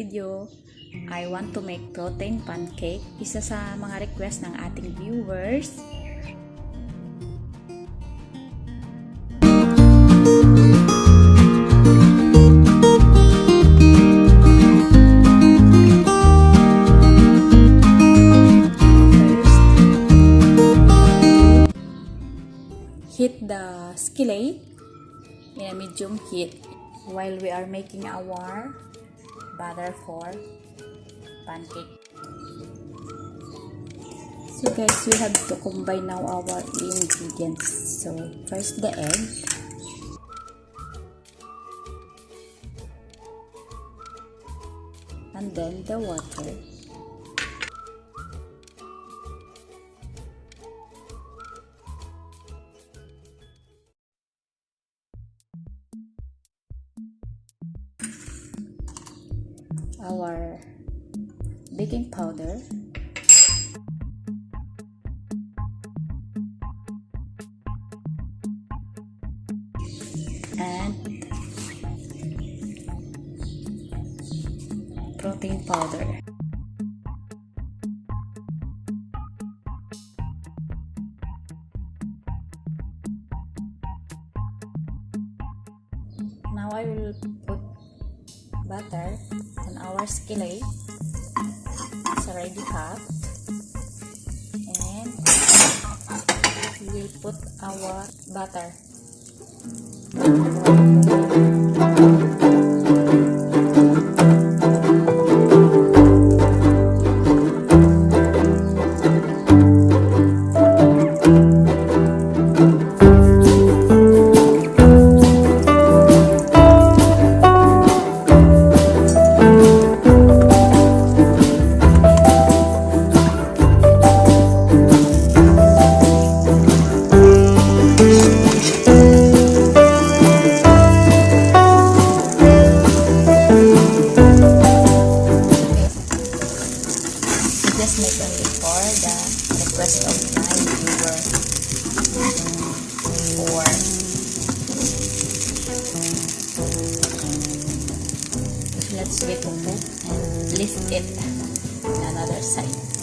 video, I want to make protein pancake. Isa sa mga request ng ating viewers. Heat the skillet in a medium heat while we are making our batter for pancake. So guys, we have to combine now our ingredients. So first the egg, and then the water, our baking powder, and protein powder. Now I will put butter on our skillet. It's already hot, and we will put our butter. Just make only for the request of my viewer. Let's wait a bit and lift it on another side.